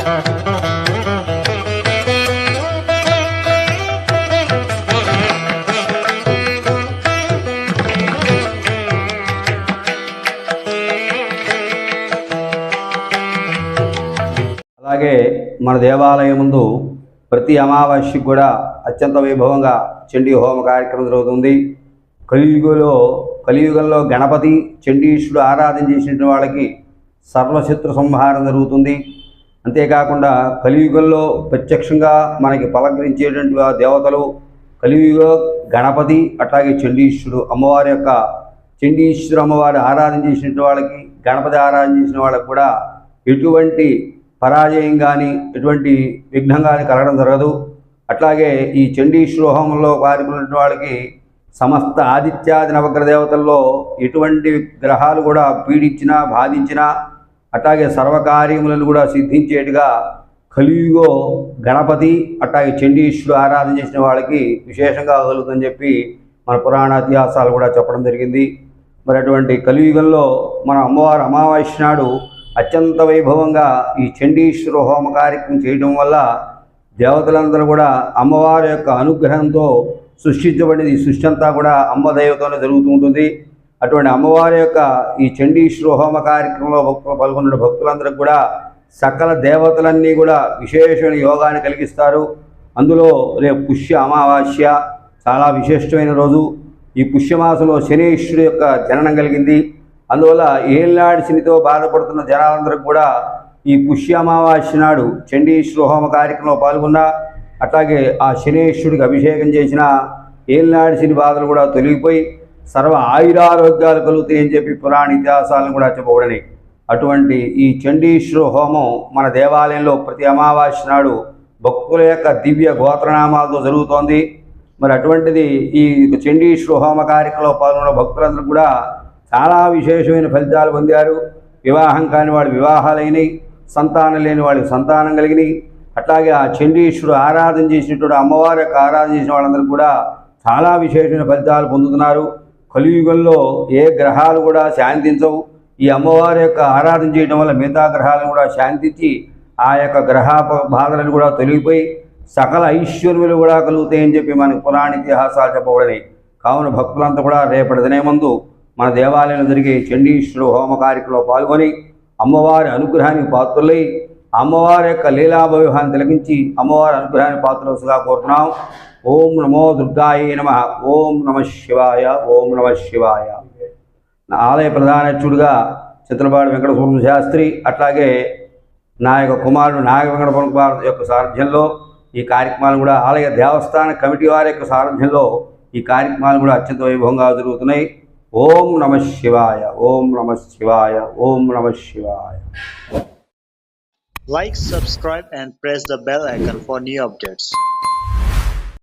అలాగే మన దేవాలయం ముందు ప్రతి అమావాస్యకు కూడా అత్యంత వైభవంగా చండీ హోమ కార్యక్రమం జరుగుతుంది. కలియుగంలో గణపతి చండీశ్వరుడు ఆరాధన చేసిన వాళ్ళకి సర్వశత్రు సంహారం జరుగుతుంది. అంతేకాకుండా కలియుగంలో ప్రత్యక్షంగా మనకి పలకరించేటువంటి దేవతలు కలియుగ గణపతి, అట్లాగే చండీశ్వరుడు అమ్మవారి యొక్క చండీశ్వరు అమ్మవారి ఆరాధన చేసిన వాళ్ళకి, గణపతి ఆరాధన చేసిన వాళ్ళకి కూడా ఎటువంటి పరాజయం కానీ ఎటువంటి విఘ్నం కానీ కలగడం జరగదు. అట్లాగే ఈ చండీశ్వర హోమంలో పాల్గొన్న వాళ్ళకి సమస్త ఆదిత్యాది నవగ్రహ దేవతల్లో ఎటువంటి గ్రహాలు కూడా పీడించినా బాధించినా అట్లాగే సర్వకార్యములను కూడా సిద్ధించేట్టుగా కలియుగో గణపతి అట్లాగే చండీశ్వరుడు ఆరాధన చేసిన వాళ్ళకి విశేషంగా కలుగుతుందని చెప్పి మన పురాణ ఇతిహాసాలు కూడా చెప్పడం జరిగింది. మరి అటువంటి కలియుగంలో మన అమ్మవారు అమావాస్య నాడు అత్యంత వైభవంగా ఈ చండీశ్వర హోమ కార్యక్రమం చేయడం వల్ల దేవతలందరూ కూడా అమ్మవారి యొక్క అనుగ్రహంతో సృష్టించబడింది. ఈ సృష్టి అంతా కూడా అమ్మ దైవతోనే జరుగుతూ ఉంటుంది. అటువంటి అమ్మవారి యొక్క ఈ చండీశ్వర హోమ కార్యక్రమంలో పాల్గొన్న భక్తులందరికీ కూడా సకల దేవతలన్నీ కూడా విశేషమైన యోగాన్ని కలిగిస్తారు. అందులో రేపు పుష్య అమావాస్య చాలా విశిష్టమైన రోజు. ఈ పుష్యమాసంలో శనీశ్వరుడు యొక్క జననం కలిగింది. అందువల్ల ఏళ్ళనాడి శనితో బాధపడుతున్న జనాలందరికీ కూడా ఈ పుష్య అమావాస్య నాడు చండీశ్వర హోమ కార్యక్రమంలో పాల్గొన్న అట్లాగే ఆ శనీశ్వరుడికి అభిషేకం చేసిన ఏళ్ళనాడి శని బాధలు కూడా తొలగిపోయి సర్వ ఆయురారోగ్యాలు కలుగుతాయని చెప్పి పురాణ ఇతిహాసాలను కూడా చెప్పబడినాయి. అటువంటి ఈ చండీశ్వర హోమం మన దేవాలయంలో ప్రతి అమావాస్య నాడు భక్తుల యొక్క దివ్య గోత్రనామాలతో జరుగుతోంది. మరి అటువంటిది ఈ చండీశ్వర హోమ కార్యక్రమంలో పాల్గొన్న భక్తులందరూ కూడా చాలా విశేషమైన ఫలితాలు పొందారు. వివాహం కాని వాళ్ళు వివాహాలైనవి, సంతానం లేని వాళ్ళకి సంతానం కలిగినాయి. అట్లాగే ఆ చండీశ్వరుడు ఆరాధన చేసినటువంటి అమ్మవారి యొక్క ఆరాధన చేసిన వాళ్ళందరూ కూడా చాలా విశేషమైన ఫలితాలు పొందుతున్నారు. కలియుగంలో ఏ గ్రహాలు కూడా శాంతించవు. ఈ అమ్మవారి యొక్క ఆరాధన చేయడం వల్ల మిగతా గ్రహాలను కూడా శాంతించి ఆ యొక్క గ్రహ బాధలను కూడా తొలగిపోయి సకల ఐశ్వర్యులు కూడా కలుగుతాయని చెప్పి మనకు పురాణ ఇతిహాసాలు చెప్పబడినాయి. కావున భక్తులంతా కూడా రేపటి దినమందు మన దేవాలయంలో జరిగే చండీశ్వరుడు హోమ కార్యక్రమంలో పాల్గొని అమ్మవారి అనుగ్రహానికి పాత్రులై అమ్మవారి యొక్క లీలాభవిహాన్ని తిలకించి అమ్మవారి అనుగ్రహానికి పాత్రలుగా కోరుతున్నాం. ఓం నమో దుర్గాయ నమః. ఓం నమ శివాయ. ఓం నమ శివాయ. నా ఆలయ ప్రధానచ్యుడిగా చిత్రపాటి వెంకటస్వామి శాస్త్రి, అట్లాగే నా యొక్క కుమారుడు నాగ వెంకటస్వామి యొక్క సారథ్యంలో ఈ కార్యక్రమాలు కూడా ఆలయ దేవస్థాన కమిటీ వారి యొక్క సారథ్యంలో ఈ కార్యక్రమాలు కూడా అత్యంత వైభవంగా జరుగుతున్నాయి. ఓం నమ శివాయ. ఓం నమ శివాయ. ఓం నమ శివాయ. Like, subscribe and press the bell icon for new updates.